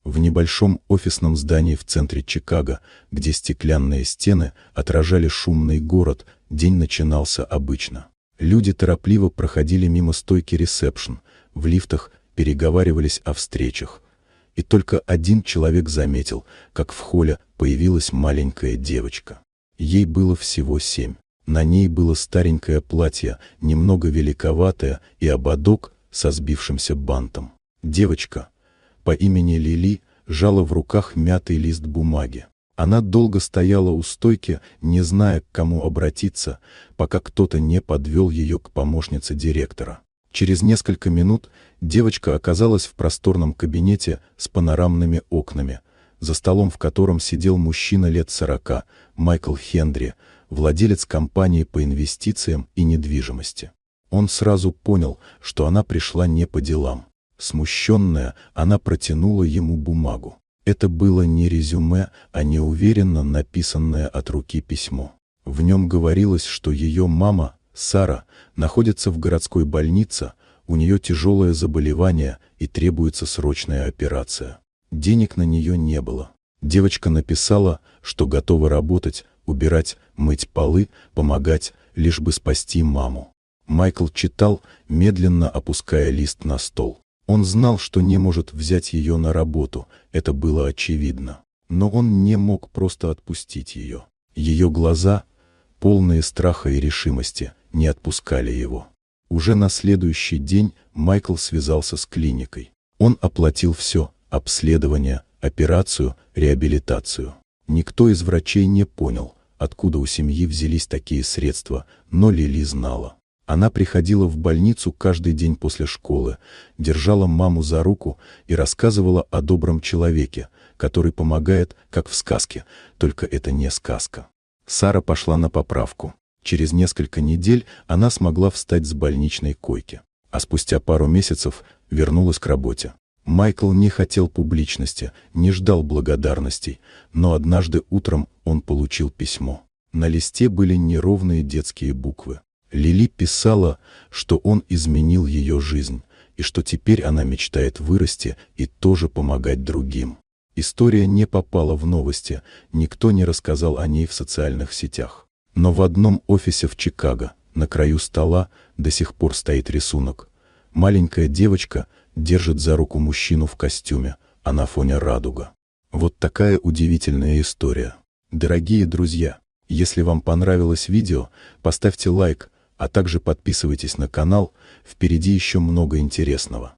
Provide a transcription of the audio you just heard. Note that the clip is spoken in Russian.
В небольшом офисном здании в центре Чикаго, где стеклянные стены отражали шумный город, день начинался обычно. Люди торопливо проходили мимо стойки ресепшн, в лифтах переговаривались о встречах. И только один человек заметил, как в холле появилась маленькая девочка. Ей было всего 7. На ней было старенькое платье, немного великоватое, и ободок со сбившимся бантом. Девочка по имени Лили сжала в руках мятый лист бумаги. Она долго стояла у стойки, не зная, к кому обратиться, пока кто-то не подвел ее к помощнице директора. Через несколько минут девочка оказалась в просторном кабинете с панорамными окнами, за столом в котором сидел мужчина лет 40, Майкл Хендри, владелец компании по инвестициям и недвижимости. Он сразу понял, что она пришла не по делам. Смущенная, она протянула ему бумагу. Это было не резюме, а неуверенно написанное от руки письмо. В нем говорилось, что ее мама, Сара, находится в городской больнице, у нее тяжелое заболевание и требуется срочная операция. Денег на нее не было. Девочка написала, что готова работать, убирать, мыть полы, помогать, лишь бы спасти маму. Майкл читал, медленно опуская лист на стол. Он знал, что не может взять ее на работу, это было очевидно. Но он не мог просто отпустить ее. Ее глаза, полные страха и решимости, не отпускали его. Уже на следующий день Майкл связался с клиникой. Он оплатил все: обследование, операцию, реабилитацию. Никто из врачей не понял, откуда у семьи взялись такие средства, но Лили знала. Она приходила в больницу каждый день после школы, держала маму за руку и рассказывала о добром человеке, который помогает, как в сказке, только это не сказка. Сара пошла на поправку. Через несколько недель она смогла встать с больничной койки, а спустя пару месяцев вернулась к работе. Майкл не хотел публичности, не ждал благодарностей, но однажды утром он получил письмо. На листе были неровные детские буквы. Лили писала, что он изменил ее жизнь, и что теперь она мечтает вырасти и тоже помогать другим. История не попала в новости, никто не рассказал о ней в социальных сетях. Но в одном офисе в Чикаго, на краю стола, до сих пор стоит рисунок. Маленькая девочка держит за руку мужчину в костюме, а на фоне радуга. Вот такая удивительная история. Дорогие друзья, если вам понравилось видео, поставьте лайк, а также подписывайтесь на канал, впереди еще много интересного.